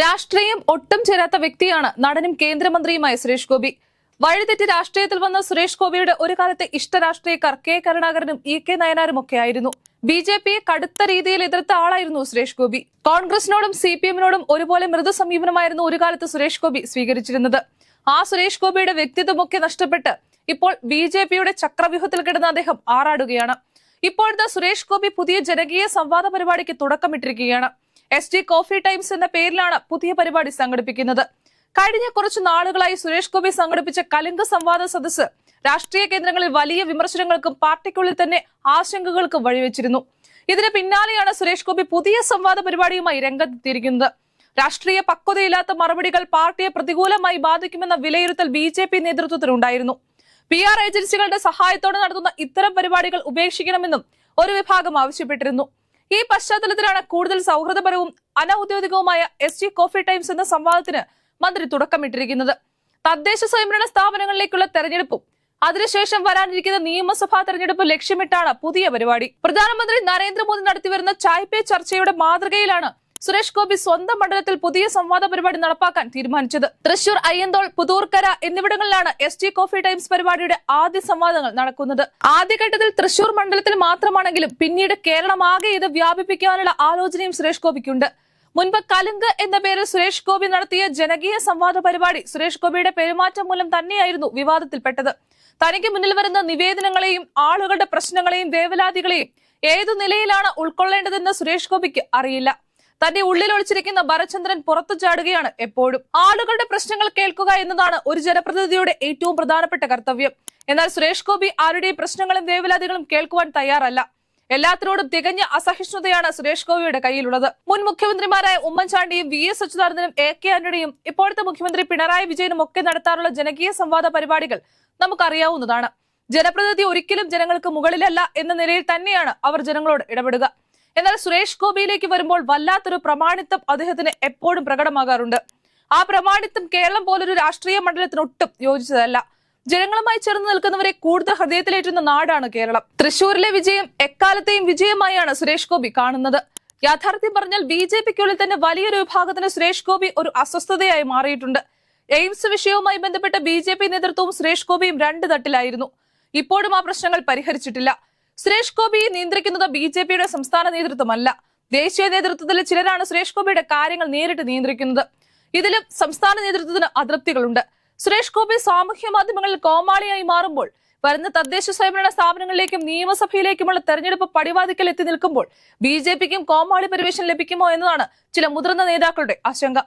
രാഷ്ട്രീയം ഒട്ടും ചേരാത്ത വ്യക്തിയാണ് നടനും കേന്ദ്രമന്ത്രിയുമായ സുരേഷ് ഗോപി. വഴിതെറ്റി രാഷ്ട്രീയത്തിൽ വന്ന സുരേഷ് ഗോപിയുടെ ഒരു കാലത്തെ ഇഷ്ട രാഷ്ട്രീയക്കാർ കെ കരുണാകരനും ഇ.കെ. നയനാരും ഒക്കെ ആയിരുന്നു. ബി.ജെ.പിയെ കടുത്ത രീതിയിൽ എതിർത്ത ആളായിരുന്നു സുരേഷ് ഗോപി. കോൺഗ്രസിനോടും CPM-നോടും ഒരുപോലെ മൃദു സമീപനമായിരുന്നു ഒരു കാലത്ത് സുരേഷ് ഗോപി സ്വീകരിച്ചിരുന്നത്. ആ സുരേഷ് ഗോപിയുടെ വ്യക്തിത്വമൊക്കെ നഷ്ടപ്പെട്ട് ഇപ്പോൾ ബി.ജെ.പിയുടെ ചക്രവ്യൂഹത്തിൽ കിടന്ന അദ്ദേഹം ആറാടുകയാണ്. ഇപ്പോഴത്തെ സുരേഷ് ഗോപി പുതിയ ജനകീയ സംവാദ പരിപാടിക്ക് തുടക്കമിട്ടിരിക്കുകയാണ്. SD കോഫി ടൈംസ് എന്ന പേരിലാണ് പുതിയ പരിപാടി സംഘടിപ്പിക്കുന്നത്. കഴിഞ്ഞ കുറച്ചു നാളുകളായി സുരേഷ് ഗോപി സംഘടിപ്പിച്ച കലുങ്ക് സംവാദ സദസ്സ് രാഷ്ട്രീയ കേന്ദ്രങ്ങളിൽ വലിയ വിമർശനങ്ങൾക്കും പാർട്ടിക്കുള്ളിൽ തന്നെ ആശങ്കകൾക്കും വഴിവെച്ചിരുന്നു. ഇതിന് പിന്നാലെയാണ് സുരേഷ് ഗോപി പുതിയ സംവാദ പരിപാടിയുമായി രംഗത്തെത്തിയിരിക്കുന്നത്. രാഷ്ട്രീയ പക്വതയില്ലാത്ത മറുപടികൾ പാർട്ടിയെ പ്രതികൂലമായി ബാധിക്കുമെന്ന വിലയിരുത്തൽ BJP നേതൃത്വത്തിനുണ്ടായിരുന്നു. PR ഏജൻസികളുടെ സഹായത്തോടെ നടത്തുന്ന ഇത്തരം പരിപാടികൾ ഉപേക്ഷിക്കണമെന്നും ഒരു വിഭാഗം ആവശ്യപ്പെട്ടിരുന്നു. ഈ പശ്ചാത്തലത്തിലാണ് കൂടുതൽ സൗഹൃദപരവും അനൌദ്യോഗികവുമായ SD കോഫി ടൈംസ് എന്ന സംവാദത്തിന് മന്ത്രി തുടക്കമിട്ടിരിക്കുന്നത്. തദ്ദേശ സ്വയംഭരണ സ്ഥാപനങ്ങളിലേക്കുള്ള തെരഞ്ഞെടുപ്പും അതിനുശേഷം വരാനിരിക്കുന്ന നിയമസഭാ തെരഞ്ഞെടുപ്പ് ലക്ഷ്യമിട്ടാണ് പുതിയ പരിപാടി. പ്രധാനമന്ത്രി നരേന്ദ്രമോദി നടത്തിവരുന്ന ചായ് പേ ചർച്ചയുടെ മാതൃകയിലാണ് സുരേഷ് ഗോപി സ്വന്തം മണ്ഡലത്തിൽ പുതിയ സംവാദ പരിപാടി നടപ്പാക്കാൻ തീരുമാനിച്ചത്. തൃശൂർ, അയ്യന്തോൾ, പുതൂർക്കര എന്നിവിടങ്ങളിലാണ് SD കോഫി ടൈംസ് പരിപാടിയുടെ ആദ്യ സംവാദങ്ങൾ നടക്കുന്നത്. ആദ്യഘട്ടത്തിൽ തൃശൂർ മണ്ഡലത്തിൽ മാത്രമാണെങ്കിലും പിന്നീട് കേരളമാകെ ഇത് വ്യാപിപ്പിക്കാനുള്ള ആലോചനയും സുരേഷ് ഗോപിക്കുണ്ട്. മുൻപ് കലുങ്ക് എന്ന പേരിൽ സുരേഷ് ഗോപി നടത്തിയ ജനകീയ സംവാദ പരിപാടി സുരേഷ് ഗോപിയുടെ പെരുമാറ്റം മൂലം തന്നെയായിരുന്നു വിവാദത്തിൽപ്പെട്ടത്. തനിക്ക് മുന്നിൽ വരുന്ന നിവേദനങ്ങളെയും ആളുകളുടെ പ്രശ്നങ്ങളെയും വേവലാതികളെയും ഏതു നിലയിലാണ് ഉൾക്കൊള്ളേണ്ടതെന്ന് സുരേഷ് ഗോപിക്ക് അറിയില്ല. തന്റെ ഉള്ളിൽ ഒളിച്ചിരിക്കുന്ന ഭരചന്ദ്രൻ പുറത്തു ചാടുകയാണ് എപ്പോഴും. ആളുകളുടെ പ്രശ്നങ്ങൾ കേൾക്കുക എന്നതാണ് ഒരു ജനപ്രതിനിധിയുടെ ഏറ്റവും പ്രധാനപ്പെട്ട കർത്തവ്യം. എന്നാൽ സുരേഷ് ഗോപി ആരുടെയും പ്രശ്നങ്ങളും വേവലാതികളും കേൾക്കുവാൻ തയ്യാറല്ല. എല്ലാത്തിനോടും തികഞ്ഞ അസഹിഷ്ണുതയാണ് സുരേഷ് ഗോപിയുടെ കയ്യിലുള്ളത്. മുൻ മുഖ്യമന്ത്രിമാരായ ഉമ്മൻചാണ്ടിയും VS അച്യുതാനന്ദനും AK ആന്റണിയും ഇപ്പോഴത്തെ മുഖ്യമന്ത്രി പിണറായി വിജയനും ഒക്കെ നടത്താറുള്ള ജനകീയ സംവാദ പരിപാടികൾ നമുക്കറിയാവുന്നതാണ്. ജനപ്രതിനിധി ഒരിക്കലും ജനങ്ങൾക്ക് മുകളിലല്ല എന്ന നിലയിൽ തന്നെയാണ് അവർ ജനങ്ങളോട് ഇടപെടുക. എന്നാൽ സുരേഷ് ഗോപിയിലേക്ക് വരുമ്പോൾ വല്ലാത്തൊരു പ്രമാണിത്വം അദ്ദേഹത്തിന് എപ്പോഴും പ്രകടമാകാറുണ്ട്. ആ പ്രമാണിത്വം കേരളം പോലൊരു രാഷ്ട്രീയ മണ്ഡലത്തിനൊട്ടും യോജിച്ചതല്ല. ജനങ്ങളുമായി ചേർന്ന് നിൽക്കുന്നവരെ കൂടുതൽ ഹൃദയത്തിലേറ്റുന്ന നാടാണ് കേരളം. തൃശൂരിലെ വിജയം എക്കാലത്തെയും വിജയമായാണ് സുരേഷ് ഗോപി കാണുന്നത്. യാഥാർത്ഥ്യം പറഞ്ഞാൽ BJPക്കുള്ളിൽ തന്നെ വലിയൊരു വിഭാഗത്തിന് സുരേഷ് ഗോപി ഒരു അസ്വസ്ഥതയായി മാറിയിട്ടുണ്ട്. എയിംസ് വിഷയവുമായി ബന്ധപ്പെട്ട BJP നേതൃത്വവും സുരേഷ് ഗോപിയും രണ്ട് തട്ടിലായിരുന്നു. ഇപ്പോഴും ആ പ്രശ്നങ്ങൾ പരിഹരിച്ചിട്ടില്ല. സുരേഷ് ഗോപിയെ നിയന്ത്രിക്കുന്നത് BJPയുടെ സംസ്ഥാന നേതൃത്വമല്ല, ദേശീയ നേതൃത്വത്തിലെ ചിലരാണ് സുരേഷ് ഗോപിയുടെ കാര്യങ്ങൾ നേരിട്ട് നിയന്ത്രിക്കുന്നത്. ഇതിലും സംസ്ഥാന നേതൃത്വത്തിന് അതൃപ്തികളുണ്ട്. സുരേഷ് ഗോപി സാമൂഹ്യ മാധ്യമങ്ങളിൽ കോമാളിയായി മാറുമ്പോൾ വരുന്ന തദ്ദേശ സ്വയംഭരണ സ്ഥാപനങ്ങളിലേക്കും നിയമസഭയിലേക്കുമുള്ള തെരഞ്ഞെടുപ്പ് പടിവാതിക്കൽ എത്തി നിൽക്കുമ്പോൾ BJPക്കും കോമാളി പരിവേഷം ലഭിക്കുമോ എന്നതാണ് ചില മുതിർന്ന നേതാക്കളുടെ ആശങ്ക.